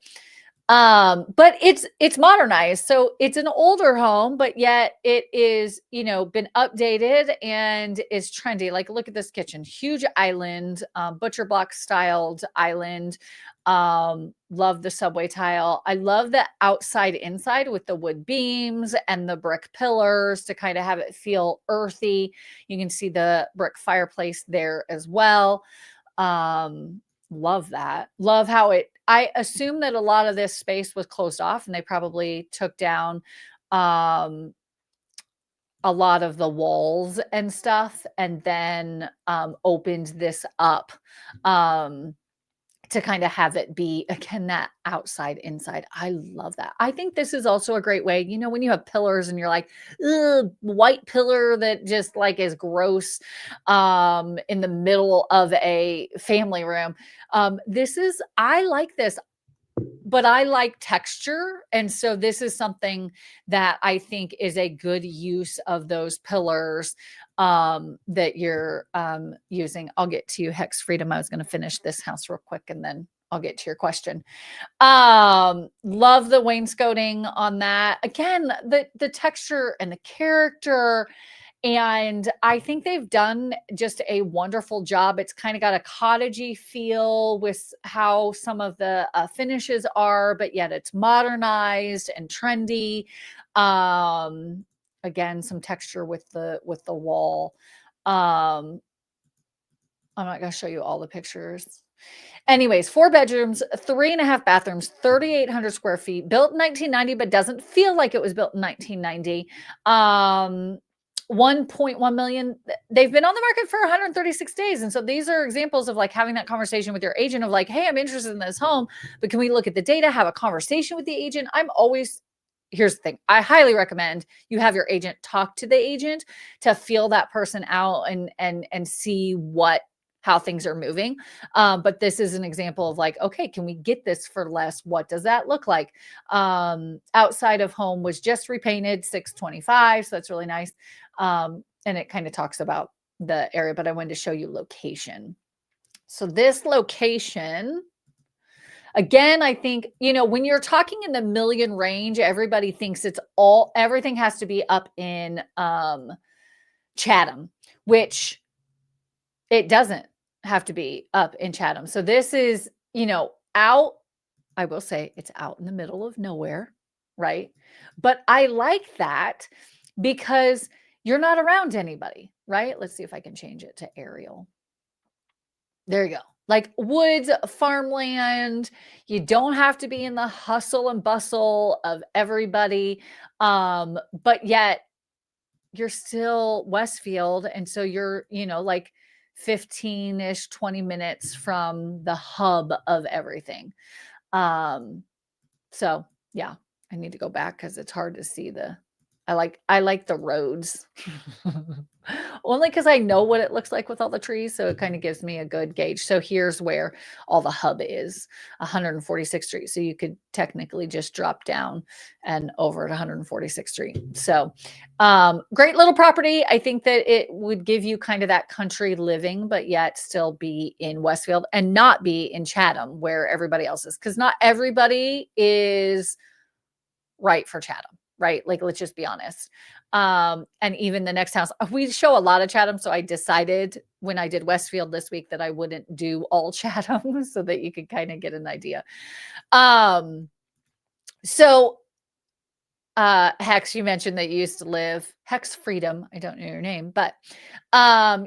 Speaker 1: But it's modernized. So it's an older home, but yet it is, been updated and is trendy. Like, look at this kitchen, huge island, butcher block styled island. Love the subway tile. I love the outside inside with the wood beams and the brick pillars to kind of have it feel earthy. You can see the brick fireplace there as well. Love that. Love how I assume that a lot of this space was closed off and they probably took down a lot of the walls and stuff and then opened this up to kind of have it be, again, that outside inside. I love that. I think this is also a great way, when you have pillars and you're like, white pillar that just like is gross in the middle of a family room. I like this, but I like texture. And so this is something that I think is a good use of those pillars that you're using. I'll get to you, Hex Freedom. I was going to finish this house real quick and then I'll get to your question. Love the wainscoting on that. Again, the texture and the character And I think they've done just a wonderful job. It's kind of got a cottagey feel with how some of the finishes are, but yet it's modernized and trendy. Again, some texture with the wall. I'm not going to show you all the pictures. Anyways, 4 bedrooms, 3.5 bathrooms, 3,800 square feet, built in 1990, but doesn't feel like it was built in 1990. 1.1 million. They've been on the market for 136 days. And so these are examples of like having that conversation with your agent of like, hey, I'm interested in this home, but can we look at the data, have a conversation with the agent? Here's the thing. I highly recommend you have your agent talk to the agent to feel that person out and see how things are moving. But this is an example of like, okay, can we get this for less? What does that look like? Outside of home was just repainted, $625. So that's really nice. And it kind of talks about the area, but I wanted to show you location. So this location, again, I think, when you're talking in the million range, everybody thinks everything has to be up in Chatham, which it doesn't have to be up in Chatham. So this is, out, I will say it's out in the middle of nowhere, right? But I like that because you're not around anybody, right? Let's see if I can change it to aerial. There you go. Like woods, farmland. You don't have to be in the hustle and bustle of everybody. But yet you're still Westfield. And so you're, like 15-ish, 20 minutes from the hub of everything. So yeah, I need to go back because it's hard to see I like the roads. Only because I know what it looks like with all the trees. So it kind of gives me a good gauge. So here's where all the hub is, 146th Street. So you could technically just drop down and over at 146th Street. So great little property. I think that it would give you kind of that country living, but yet still be in Westfield and not be in Chatham where everybody else is. Because not everybody is right for Chatham. Right? Like, let's just be honest. And even the next house, we show a lot of Chatham. So I decided when I did Westfield this week that I wouldn't do all Chatham so that you could kind of get an idea. So Hex, you mentioned that you used to live, Hex Freedom, I don't know your name, but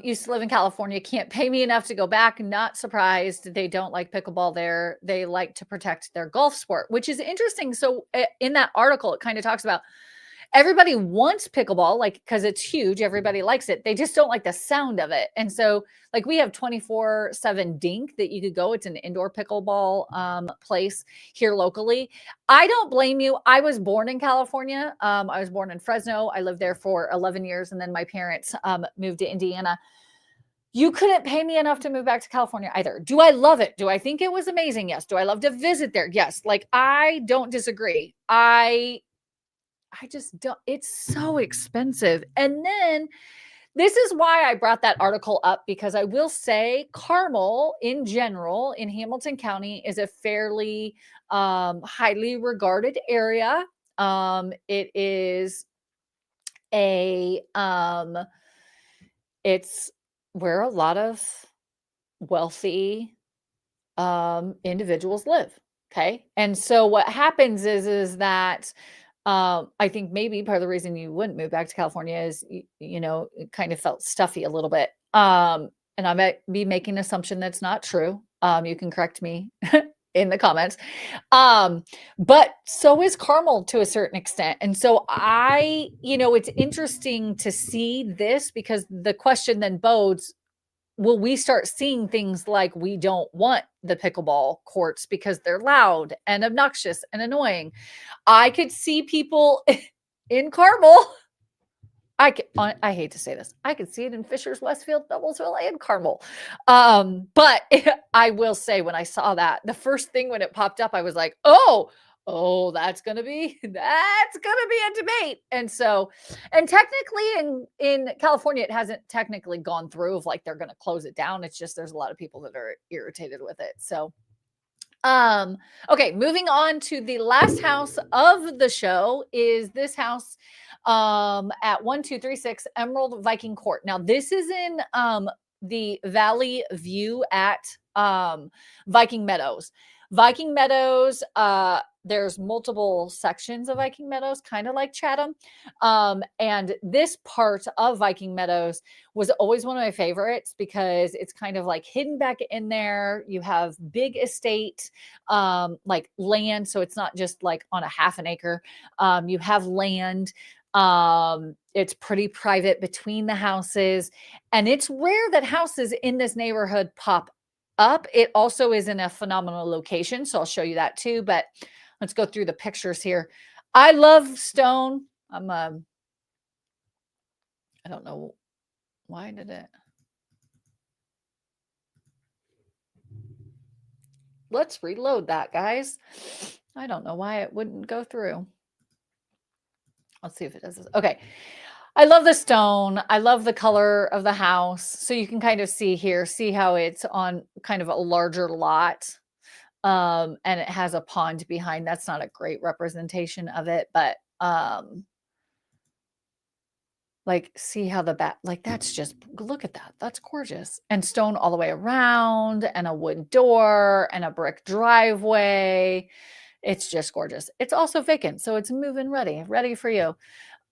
Speaker 1: used to live in California. Can't pay me enough to go back. Not surprised. They don't like pickleball there. They like to protect their golf sport, which is interesting. So in that article, it kind of talks about everybody wants pickleball, like, because it's huge. Everybody likes it. They just don't like the sound of it. And so, like, we have 24/7 Dink that you could go. It's an indoor pickleball place here locally. I don't blame you. I was born in California. I was born in Fresno. I lived there for 11 years. And then my parents moved to Indiana. You couldn't pay me enough to move back to California either. Do I love it? Do I think it was amazing? Yes. Do I love to visit there? Yes. Like, I don't disagree. I just don't, it's so expensive. And then this is why I brought that article up, because I will say Carmel in general in Hamilton County is a fairly highly regarded area. It is it's where a lot of wealthy individuals live. Okay. And so what happens is that I think maybe part of the reason you wouldn't move back to California is, it kind of felt stuffy a little bit. And I might be making an assumption that's not true. You can correct me in the comments. But so is Carmel to a certain extent. And so it's interesting to see this, because the question then bodes, will we start seeing things like we don't want the pickleball courts because they're loud and obnoxious and annoying? I could see people in Carmel. I hate to say this. I could see it in Fishers, Westfield, Noblesville, and Carmel. But I will say, when I saw that, the first thing when it popped up, I was like, oh, that's going to be a debate. And so, and technically in California, it hasn't technically gone through of like, they're going to close it down. It's just, there's a lot of people that are irritated with it. So, Okay, moving on to the last house of the show is this house at 1236 Emerald Viking Court. Now, this is in the Valley View at Viking Meadows. Viking Meadows, there's multiple sections of Viking Meadows, kind of like Chatham. And this part of Viking Meadows was always one of my favorites because it's kind of like hidden back in there. You have big estate, like land. So it's not just like on a half an acre. You have land. It's pretty private between the houses. And it's rare that houses in this neighborhood pop up. It also is in a phenomenal location. So I'll show you that too. But let's go through the pictures here. I love stone. I don't know why did it. Let's reload that, guys. I don't know why it wouldn't go through. Let's see if it does this. Okay. I love the stone. I love the color of the house. So you can kind of see here, see how it's on kind of a larger lot. And it has a pond behind. That's not a great representation of it, but like see how the back, like that's just, look at that. That's gorgeous. And stone all the way around and a wood door and a brick driveway. It's just gorgeous. It's also vacant, so it's move-in ready for you.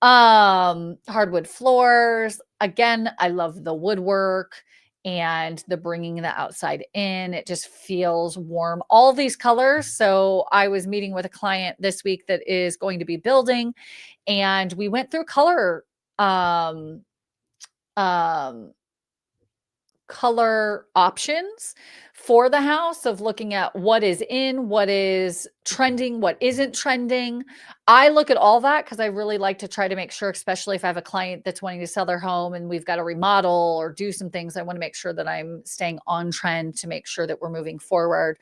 Speaker 1: Hardwood floors. Again, I love the woodwork and the bringing the outside in. It just feels warm. All these colors. So I was meeting with a client this week that is going to be building, and we went through um, color options for the house of looking at what is in, what is trending, what isn't trending. I look at all that because I really like to try to make sure, especially if I have a client that's wanting to sell their home and we've got to remodel or do some things, I want to make sure that I'm staying on trend to make sure that we're moving forward.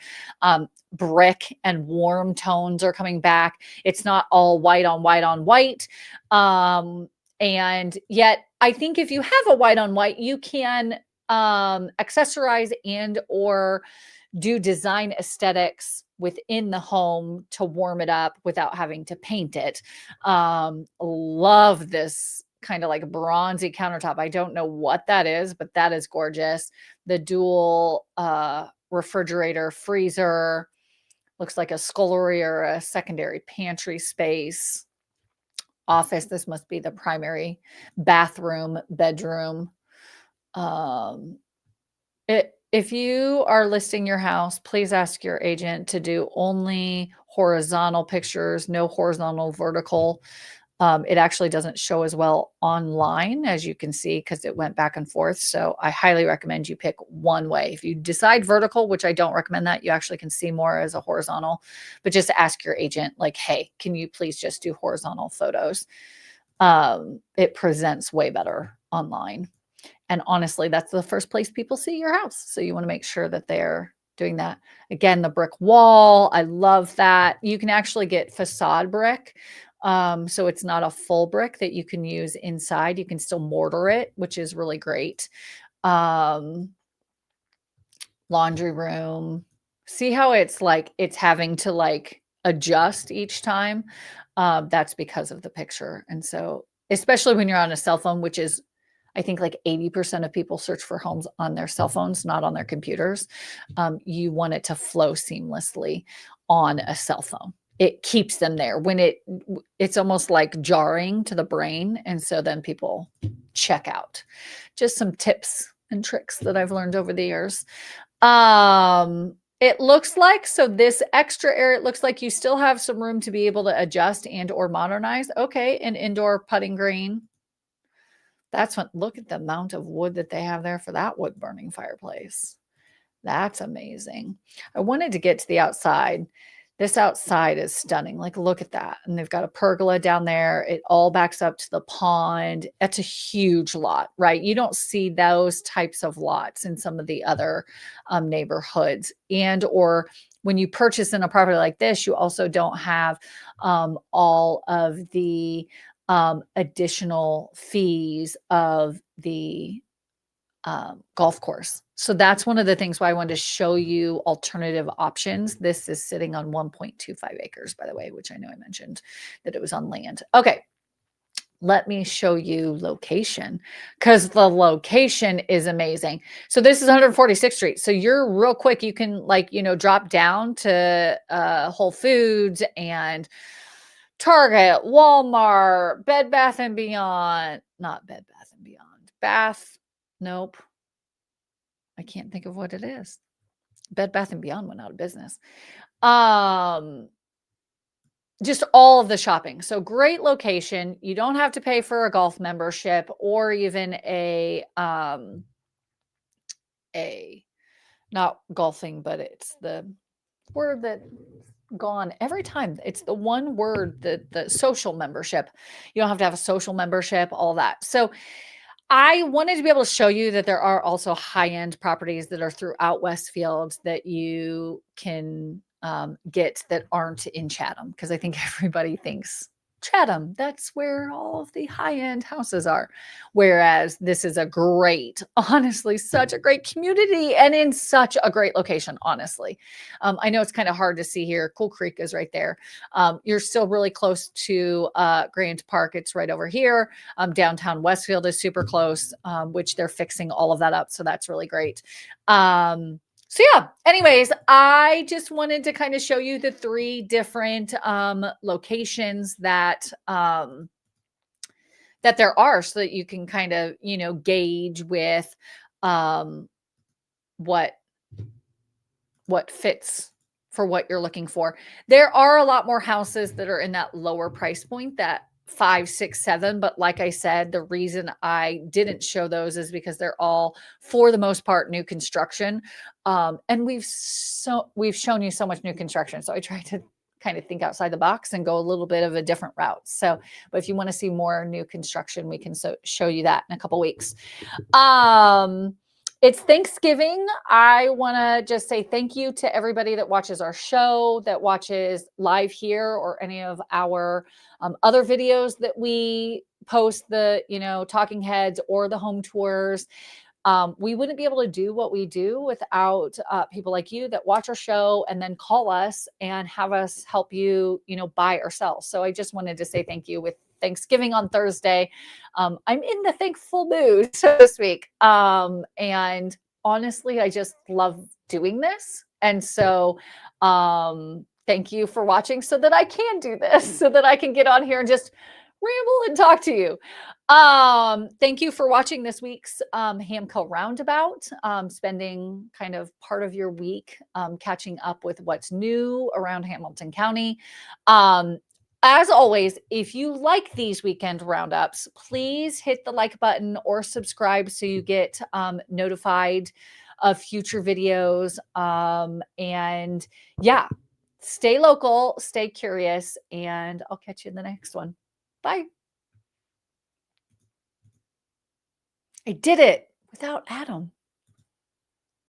Speaker 1: Brick and warm tones are coming back. It's not all white on white on white. And yet I think if you have a white on white, you can accessorize and or do design aesthetics within the home to warm it up without having to paint it. Love this kind of like bronzy countertop. I don't know what that is, but that is gorgeous. The dual refrigerator, freezer, looks like a scullery or a secondary pantry space. Office. This must be the primary bathroom, bedroom. If you are listing your house, please ask your agent to do only horizontal pictures, no horizontal, vertical. It actually doesn't show as well online, as you can see, because it went back and forth. So I highly recommend you pick one way. If you decide vertical, which I don't recommend that, you actually can see more as a horizontal, but just ask your agent like, hey, can you please just do horizontal photos? It presents way better online. And honestly, that's the first place people see your house. So you want to make sure that they're doing that. Again, the brick wall, I love that. You can actually get facade brick. So it's not a full brick that you can use inside. You can still mortar it, which is really great. Laundry room. See how it's like, it's having to like adjust each time. That's because of the picture. And so, especially when you're on a cell phone, which is, I think like 80% of people search for homes on their cell phones, not on their computers. You want it to flow seamlessly on a cell phone. It keeps them there. When it's almost like jarring to the brain. And so then people check out. Just some tips and tricks that I've learned over the years. It looks like, so this extra area, it looks like you still have some room to be able to adjust and or modernize. Okay, an indoor putting green. That's what, look at the amount of wood that they have there for that wood burning fireplace. That's amazing. I wanted to get to the outside. This outside is stunning. Like, look at that. And they've got a pergola down there. It all backs up to the pond. That's a huge lot, right? You don't see those types of lots in some of the other neighborhoods. And or when you purchase in a property like this, you also don't have all of the additional fees of the golf course. So that's one of the things why I wanted to show you alternative options. This is sitting on 1.25 acres, by the way, which I know I mentioned that it was on land. Okay. Let me show you location because the location is amazing. So this is 146th Street. So you're real quick. You can drop down to Whole Foods and Target, Walmart, Bed Bath and Beyond, not Bed Bath and Beyond, Bath. Nope. I can't think of what it is. Bed Bath and Beyond went out of business. Just all of the shopping. So great location. You don't have to pay for a golf membership or even a not golfing, but it's the word that gone every time. It's the one word that the social membership. You don't have to have a social membership, all that. So I wanted to be able to show you that there are also high-end properties that are throughout Westfield that you can get that aren't in Chatham, because I think everybody thinks Chatham, that's where all of the high-end houses are. Whereas this is honestly, such a great community and in such a great location, honestly. I know it's kind of hard to see here. Cool Creek is right there. You're still really close to Grand Park. It's right over here. Downtown Westfield is super close, which they're fixing all of that up. So that's really great. So yeah, anyways, I just wanted to kind of show you the 3 different locations that there are, so that you can kind of, gauge with what fits for what you're looking for. There are a lot more houses that are in that lower price point, that 5, 6, 7. But like I said, the reason I didn't show those is because they're all, for the most part, new construction. And we've shown you so much new construction. So I try to kind of think outside the box and go a little bit of a different route. So, but if you want to see more new construction, we can show you that in a couple weeks. It's Thanksgiving. I want to just say thank you to everybody that watches our show, that watches live here, or any of our other videos that we post, the, talking heads or the home tours. We wouldn't be able to do what we do without people like you that watch our show and then call us and have us help you, buy or sell. So I just wanted to say thank you with Thanksgiving on Thursday. I'm in the thankful mood, so to speak. And honestly, I just love doing this. And so thank you for watching, so that I can do this, so that I can get on here and just ramble and talk to you. Thank you for watching this week's HamCo Roundabout, spending kind of part of your week catching up with what's new around Hamilton County. As always, if you like these weekend roundups, please hit the like button or subscribe so you get notified of future videos. And yeah, stay local, stay curious, and I'll catch you in the next one. Bye. I did it without Adam.